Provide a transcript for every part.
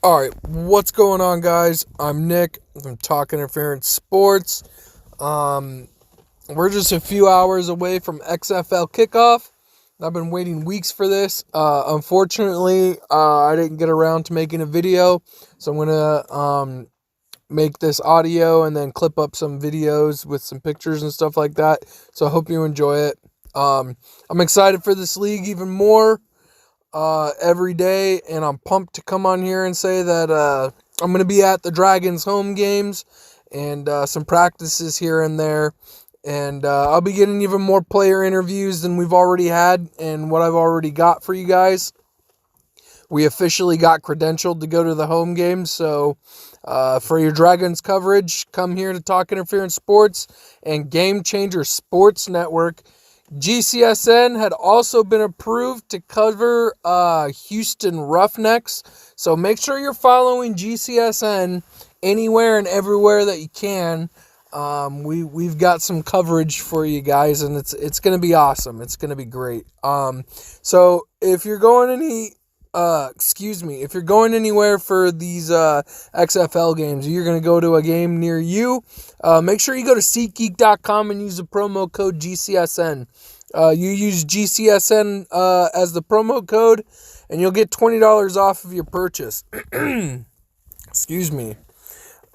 All right, what's going on, guys? I'm Nick from Talk Interference Sports. Um, we're just a few hours away from XFL kickoff. I've been waiting weeks for this. Unfortunately, I didn't get around to making a video, so I'm gonna make this audio and then clip up some videos with some pictures and stuff like that. So I hope you enjoy it. I'm excited for this league even more every day, and I'm pumped to come on here and say that I'm going to be at the Dragons home games and some practices here and there. And I'll be getting even more player interviews than we've already had and what I've already got for you guys. We officially got credentialed to go to the home games, so for your Dragons coverage, come here to Talk Interference Sports and Game Changer Sports Network. GCSN had also been approved to cover Houston Roughnecks, so make sure you're following GCSN anywhere and everywhere that you can. We've got some coverage for you guys, and it's gonna be awesome. It's gonna be great. So if you're going if you're going anywhere for these XFL games, you're going to go to a game near you, make sure you go to SeatGeek.com and use the promo code GCSN. You use GCSN as the promo code, and you'll get $20 off of your purchase. Excuse me.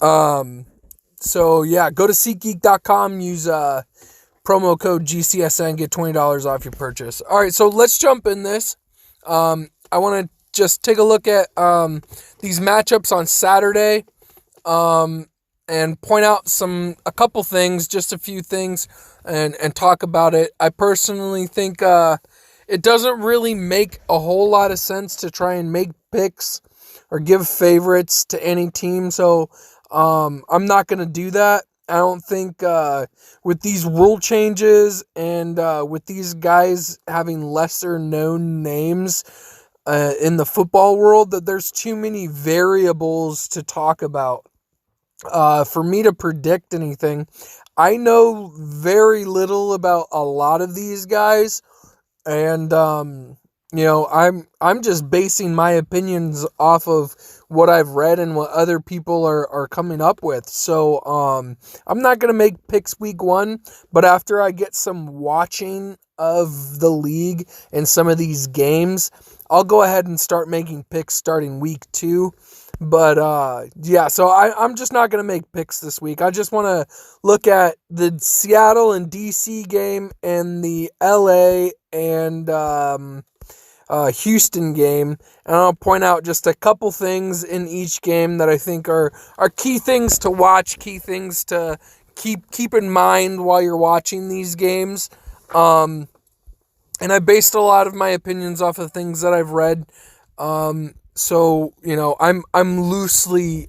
So, yeah, go to SeatGeek.com, use promo code GCSN, get $20 off your purchase. All right, so let's jump in this. I want to just take a look at these matchups on Saturday and point out a couple things, just a few things, and talk about it. I personally think it doesn't really make a whole lot of sense to try and make picks or give favorites to any team, so I'm not going to do that. I don't think with these rule changes and with these guys having lesser known names in the football world, that there's too many variables to talk about for me to predict anything. I know very little about a lot of these guys, and I'm just basing my opinions off of what I've read and what other people are coming up with. So I'm not gonna make picks week 1, but after I get some watching of the league and some of these games, I'll go ahead and start making picks starting week 2. But yeah, so I'm just not gonna make picks this week. I just want to look at the Seattle and DC game and the LA and Houston game, and I'll point out just a couple things in each game that I think are key things to watch, key things to keep in mind while you're watching these games. And I based a lot of my opinions off of things that I've read. So I'm loosely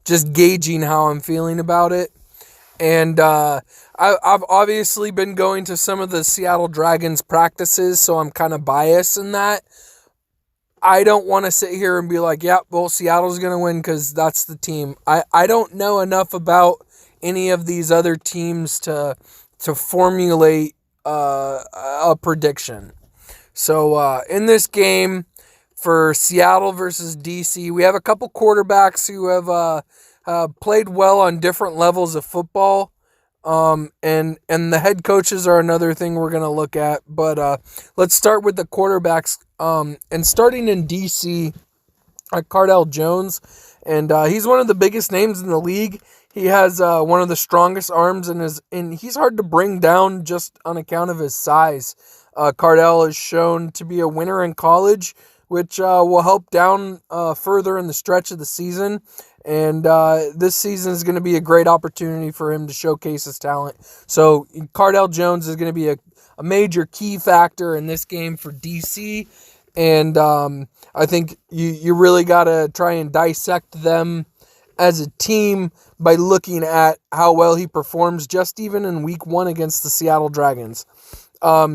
just gauging how I'm feeling about it. And I've obviously been going to some of the Seattle Dragons practices, so I'm kind of biased in that. I don't want to sit here and be like, yeah, well, Seattle's going to win because that's the team. I don't know enough about any of these other teams to formulate a prediction. So in this game for Seattle versus DC, we have a couple quarterbacks who have played well on different levels of football. And the head coaches are another thing we're going to look at. But let's start with the quarterbacks. And starting in DC, Cardell Jones. And he's one of the biggest names in the league. He has one of the strongest arms, and he's hard to bring down just on account of his size. Cardell is shown to be a winner in college, which will help down further in the stretch of the season. And this season is going to be a great opportunity for him to showcase his talent. So Cardell Jones is going to be a major key factor in this game for DC. And I think you really got to try and dissect them as a team by looking at how well he performs just even in week 1 against the Seattle Dragons.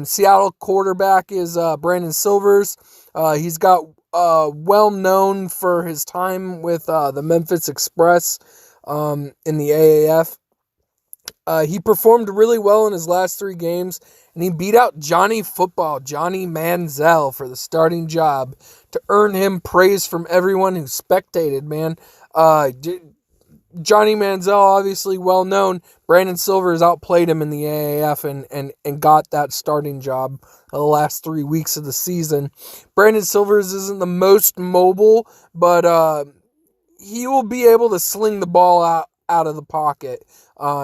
Seattle quarterback is Brandon Silvers. He's got well known for his time with the Memphis Express in the AAF. He performed really well in his last 3 games, and he beat out Johnny Football, Johnny Manziel, for the starting job to earn him praise from everyone who spectated, man. Johnny Manziel, obviously well known. Brandon Silvers outplayed him in the AAF and got that starting job the last 3 weeks of the season. Brandon Silvers isn't the most mobile, but he will be able to sling the ball out of the pocket.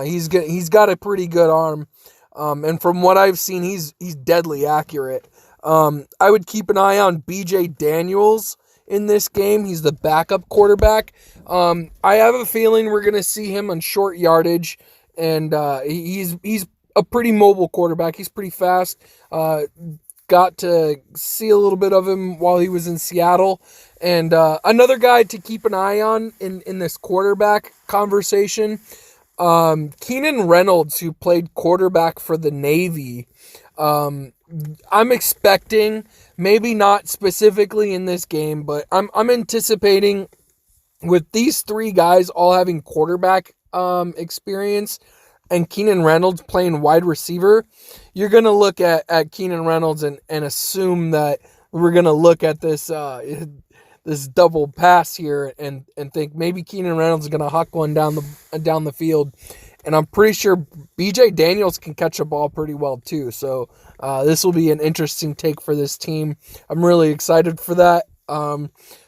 He's got a pretty good arm, and from what I've seen, he's deadly accurate. I would keep an eye on BJ Daniels in this game. He's the backup quarterback. I have a feeling we're going to see him on short yardage, and he's a pretty mobile quarterback. He's pretty fast. Got to see a little bit of him while he was in Seattle. And another guy to keep an eye on in this quarterback conversation, Keenan Reynolds, who played quarterback for the Navy. I'm expecting, maybe not specifically in this game, but I'm anticipating, with these 3 guys all having quarterback experience and Keenan Reynolds playing wide receiver, you're going to look at Keenan Reynolds and assume that we're going to look at this this double pass here and think maybe Keenan Reynolds is going to huck one down the field. And I'm pretty sure BJ Daniels can catch a ball pretty well too. So this will be an interesting take for this team. I'm really excited for that.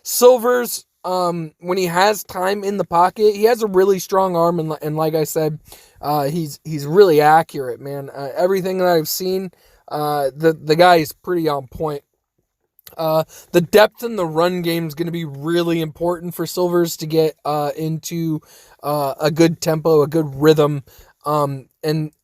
Silvers, when he has time in the pocket, he has a really strong arm, and like I said, he's really accurate, man. Everything that I've seen, the guy is pretty on point. The depth in the run game is going to be really important for Silvers to get into a good tempo, a good rhythm, and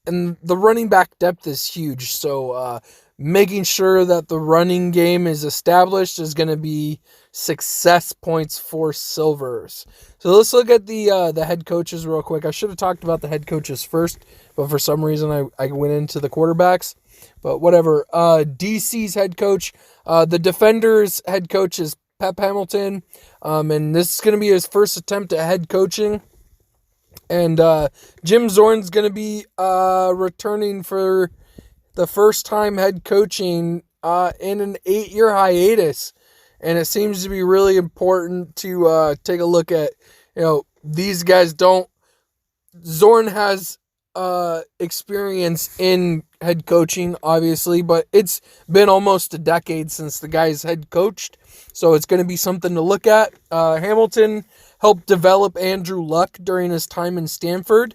the running back depth is huge. So making sure that the running game is established is going to be success points for Silvers. So let's look at the head coaches real quick. I should have talked about the head coaches first, but for some reason I went into the quarterbacks. But whatever. DC's head coach, the Defenders head coach is Pep Hamilton, and this is going to be his first attempt at head coaching. And Jim Zorn's going to be returning for the first time head coaching in an 8-year hiatus. And it seems to be really important to take a look at, these guys don't. Zorn has experience in head coaching, obviously, but it's been almost a decade since the guy's head coached. So it's going to be something to look at. Hamilton helped develop Andrew Luck during his time in Stanford,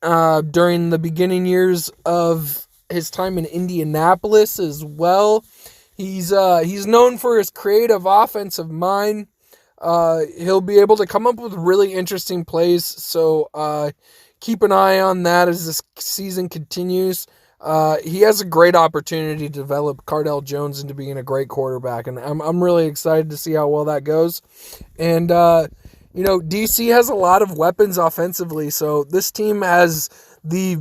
during the beginning years of his time in Indianapolis as well. He's known for his creative offensive mind. He'll be able to come up with really interesting plays, so keep an eye on that as this season continues. He has a great opportunity to develop Cardell Jones into being a great quarterback, and I'm really excited to see how well that goes. And DC has a lot of weapons offensively, so this team has the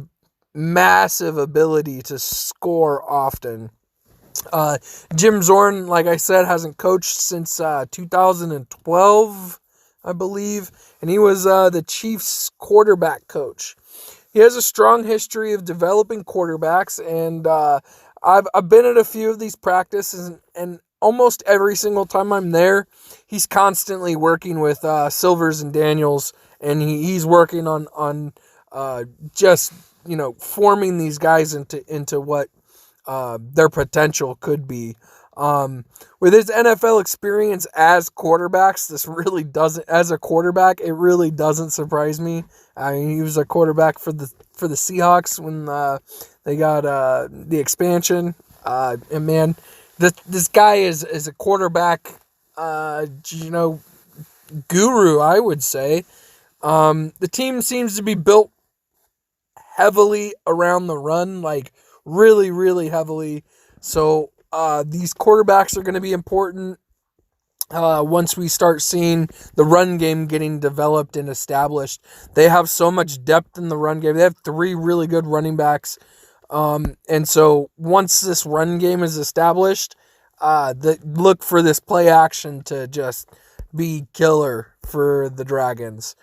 massive ability to score often. Jim Zorn, like I said, hasn't coached since 2012, I believe, and he was the Chiefs quarterback coach. He has a strong history of developing quarterbacks, and I've been at a few of these practices, and almost every single time I'm there, he's constantly working with Silvers and Daniels, and he's working on just forming these guys into what their potential could be. With his NFL experience as quarterbacks, as a quarterback, it really doesn't surprise me. I mean, he was a quarterback for the Seahawks when they got the expansion. And man, this guy is a quarterback, guru, I would say. The team seems to be built heavily around the run, like really, really heavily. So these quarterbacks are going to be important once we start seeing the run game getting developed and established. They have so much depth in the run game. They have 3 really good running backs. And so once this run game is established, look for this play action to just be killer for the Dragons.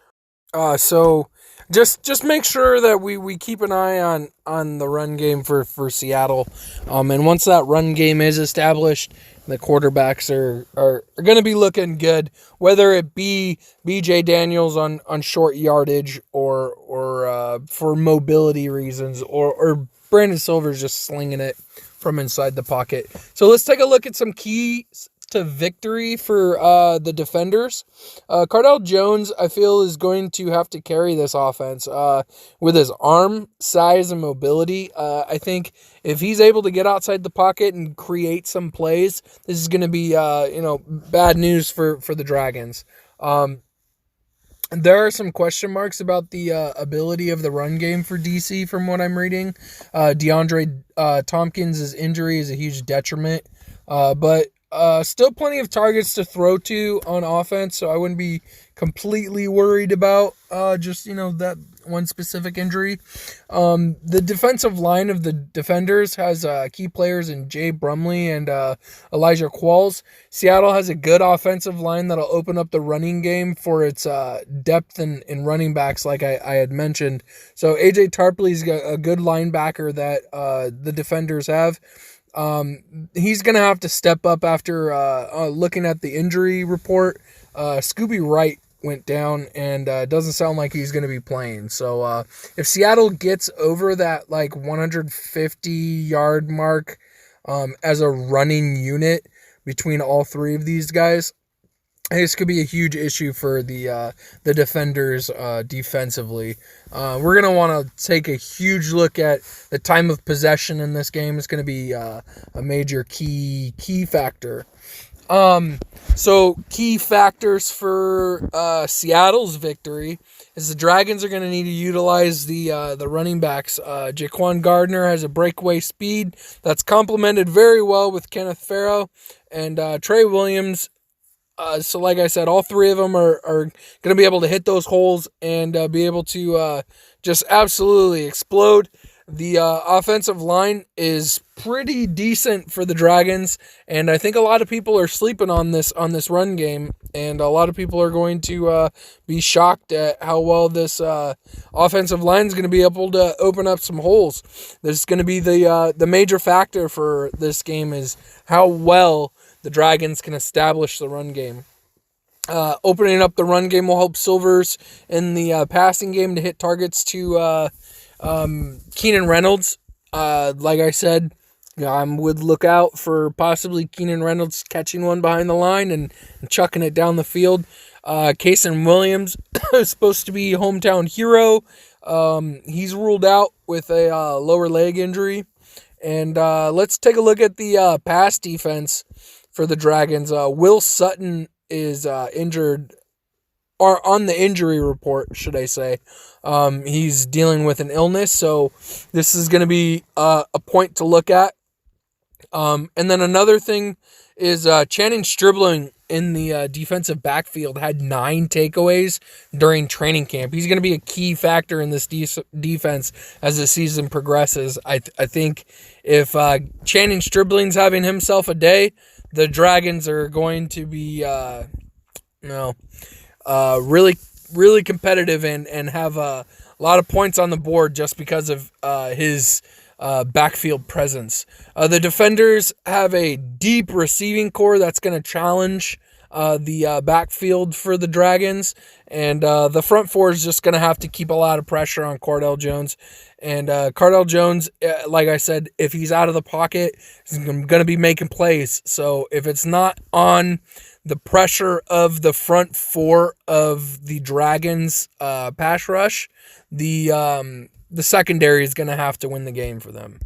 So just make sure that we keep an eye on the run game for Seattle. And once that run game is established, the quarterbacks are going to be looking good, whether it be BJ Daniels on short yardage or for mobility reasons, or Brandon Silver's just slinging it from inside the pocket. So let's take a look at some keys to victory for the defenders. Cardell Jones, I feel, is going to have to carry this offense with his arm, size, and mobility. I think if he's able to get outside the pocket and create some plays, this is going to be bad news for the Dragons. There are some question marks about the ability of the run game for DC from what I'm reading. DeAndre Tompkins' injury is a huge detriment, but still plenty of targets to throw to on offense, so I wouldn't be completely worried about that one specific injury. The defensive line of the Defenders has key players in Jay Brumley and Elijah Qualls. Seattle has a good offensive line that'll open up the running game for its depth in running backs, like I had mentioned. So AJ Tarpley's a good linebacker that the Defenders have. He's going to have to step up after looking at the injury report. Scooby Wright went down and doesn't sound like he's going to be playing. So if Seattle gets over that 150-yard mark as a running unit between all three of these guys, this could be a huge issue for the Defenders defensively. We're going to want to take a huge look at the time of possession in this game. It's going to be a major key factor. So key factors for Seattle's victory is the Dragons are going to need to utilize the running backs. Jaquan Gardner has a breakaway speed that's complemented very well with Kenneth Farrow and Trey Williams. So like I said, all three of them are going to be able to hit those holes and be able to just absolutely explode. The offensive line is pretty decent for the Dragons, and I think a lot of people are sleeping on this run game, and a lot of people are going to be shocked at how well this offensive line is going to be able to open up some holes. This is going to be the major factor for this game is how well the Dragons can establish the run game. Opening up the run game will help Silvers in the passing game to hit targets to Keenan Reynolds. Like I said, I would look out for possibly Keenan Reynolds catching one behind the line and chucking it down the field. Kason Williams is supposed to be hometown hero. He's ruled out with a lower leg injury. And let's take a look at the pass defense for the Dragons. Will Sutton is injured, or on the injury report, should I say. He's dealing with an illness, so this is going to be a point to look at. And then another thing is Channing Stribling in the defensive backfield had 9 takeaways during training camp. He's going to be a key factor in this defense as the season progresses. I think if Channing Stribling's having himself a day, the Dragons are going to be really, really competitive and have a lot of points on the board just because of his backfield presence. The Defenders have a deep receiving core that's going to challenge the backfield for the Dragons, and the front four is just going to have to keep a lot of pressure on Cardell Jones. And Cardell Jones, like I said, if he's out of the pocket, he's going to be making plays. So if it's not on the pressure of the front four of the Dragons pass rush, the secondary is going to have to win the game for them.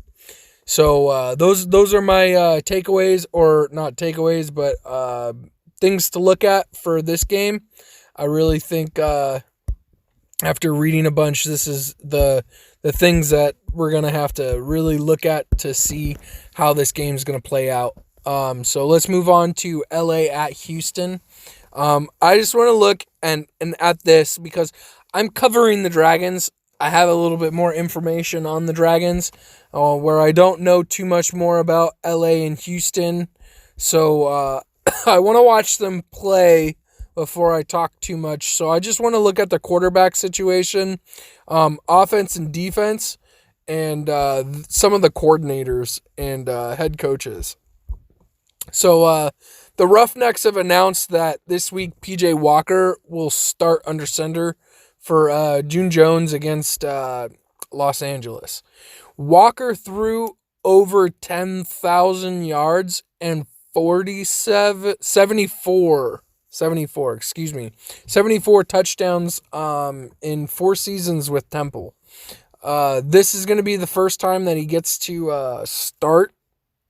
So those are my takeaways, or not takeaways, but things to look at for this game. I really think after reading a bunch, this is the things that we're going to have to really look at to see how this game is going to play out. So let's move on to LA at Houston. I just want to look and at this because I'm covering the Dragons. I have a little bit more information on the Dragons where I don't know too much more about LA and Houston. So I want to watch them play before I talk too much. So I just want to look at the quarterback situation, offense and defense, and some of the coordinators and head coaches. So the Roughnecks have announced that this week P.J. Walker will start under center for June Jones against Los Angeles. Walker threw over 10,000 yards and 74 touchdowns in 4 seasons with Temple. This is going to be the first time that he gets to start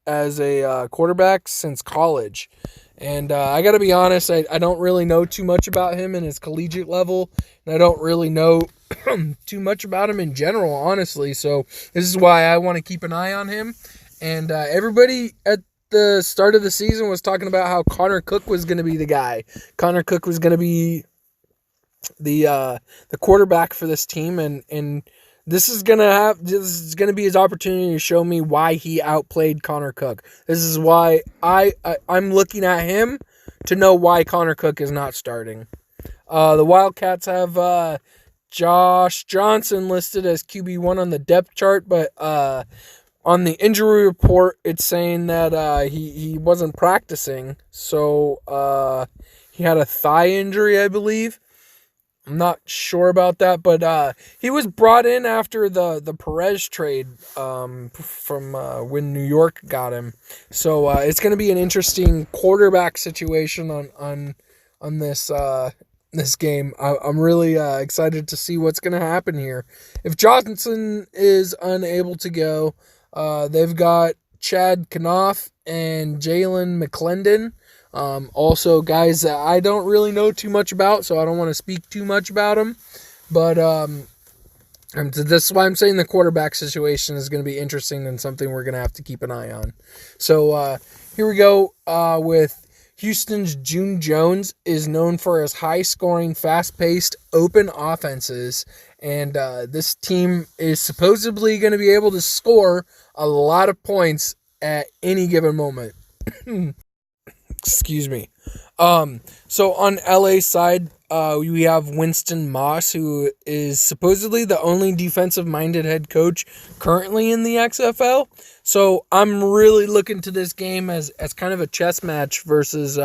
as a quarterback since college. And I got to be honest, I don't really know too much about him in his collegiate level, and I don't really know too much about him in general, honestly. So this is why I want to keep an eye on him. And everybody at the start of the season was talking about how Connor Cook was going to be the guy. Connor Cook was going to be the quarterback for this team, and this is gonna be his opportunity to show me why he outplayed Connor Cook. This is why I'm looking at him to know why Connor Cook is not starting. The Wildcats have Josh Johnson listed as QB1 on the depth chart, but on the injury report, it's saying that he wasn't practicing. So he had a thigh injury, I believe. I'm not sure about that, but he was brought in after the Perez trade from when New York got him. So it's going to be an interesting quarterback situation on this this game. I'm really excited to see what's going to happen here. If Johnson is unable to go, they've got Chad Knopf and Jalen McClendon. Also guys that I don't really know too much about, so I don't want to speak too much about them. But this is why I'm saying the quarterback situation is going to be interesting and something we're going to have to keep an eye on. So here we go with Houston's June Jones is known for his high-scoring, fast-paced, open offenses, and this team is supposedly going to be able to score a lot of points at any given moment. Excuse me. So on LA side, we have Winston Moss, who is supposedly the only defensive-minded head coach currently in the XFL. So I'm really looking to this game as kind of a chess match versus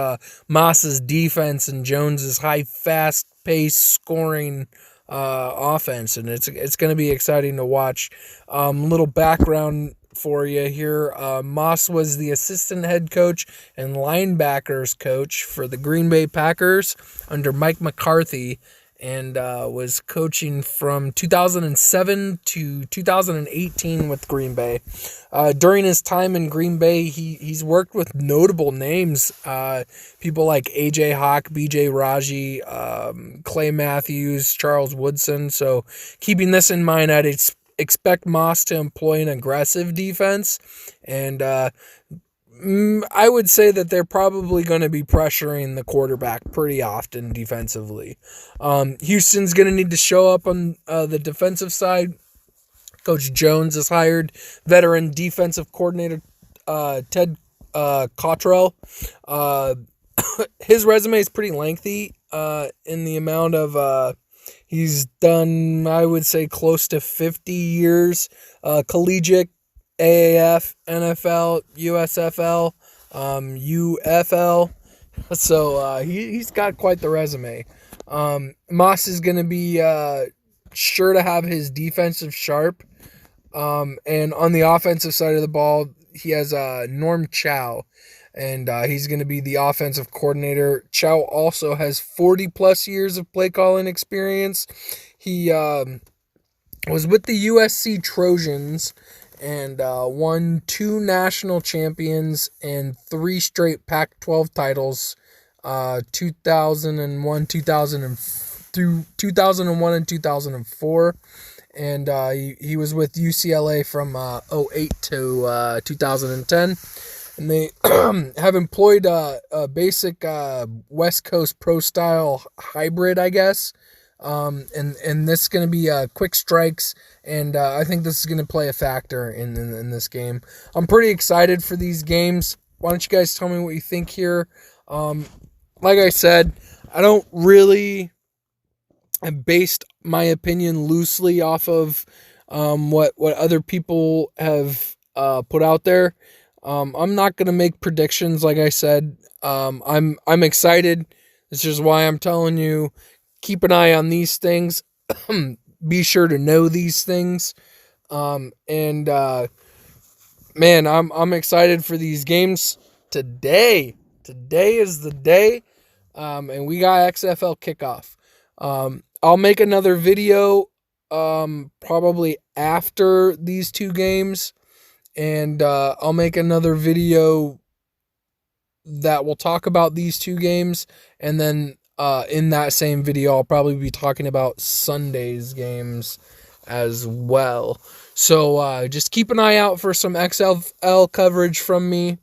Moss's defense and Jones's high, fast-paced scoring offense, and it's going to be exciting to watch. Little background for you here. Moss was the assistant head coach and linebackers coach for the Green Bay Packers under Mike McCarthy, and was coaching from 2007 to 2018 with Green Bay. During his time in Green Bay, he's worked with notable names, people like A.J. Hawk, B.J. Raji, Clay Matthews, Charles Woodson. So keeping this in mind, I'd expect Moss to employ an aggressive defense, and I would say that they're probably going to be pressuring the quarterback pretty often defensively. Houston's going to need to show up on the defensive side. Coach Jones has hired veteran defensive coordinator Ted Cottrell. His resume is pretty lengthy in the amount of he's done, I would say, close to 50 years, collegiate, AAF, NFL, USFL, UFL. So he's got quite the resume. Moss is going to be sure to have his defensive sharp. And on the offensive side of the ball, he has Norm Chow. And he's going to be the offensive coordinator. Chow also has 40-plus years of play calling experience. He was with the USC Trojans and won 2 national champions and 3 straight Pac-12 titles, 2001, 2001 and 2004. And he was with UCLA from 2008 to 2010. And they have employed a basic West Coast pro-style hybrid, I guess. And this is going to be quick strikes, and I think this is going to play a factor in this game. I'm pretty excited for these games. Why don't you guys tell me what you think here? Like I said, I don't really. I based my opinion loosely off of what other people have put out there. I'm not gonna make predictions, like I said. I'm excited. This is why I'm telling you, keep an eye on these things. Be sure to know these things. And man, I'm excited for these games today. Today is the day, and we got XFL kickoff. I'll make another video probably after these two games, and I'll make another video that will talk about these two games, and then in that same video I'll probably be talking about Sunday's games as well. So just keep an eye out for some XFL coverage from me.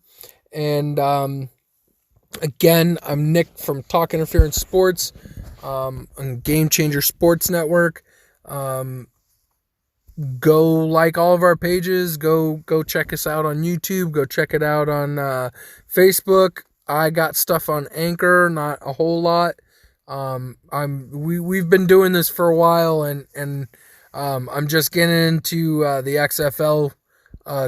And again, I'm Nick from Talk Interference Sports on Game Changer Sports Network. Go like all of our pages. Go check us out on YouTube. Go check it out on Facebook. I got stuff on Anchor, not a whole lot. We've been doing this for a while, and I'm just getting into the XFL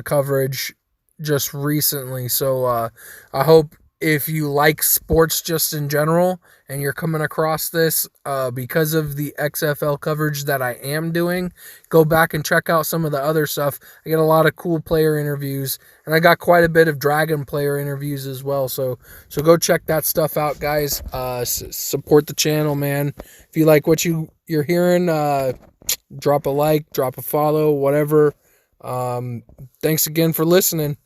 coverage just recently. So I hope if you like sports just in general and you're coming across this because of the XFL coverage that I am doing, go back and check out some of the other stuff. I get a lot of cool player interviews, and I got quite a bit of Dragon player interviews as well. So go check that stuff out, guys. Support the channel, man. If you like what you're hearing, drop a like, drop a follow, whatever. Thanks again for listening.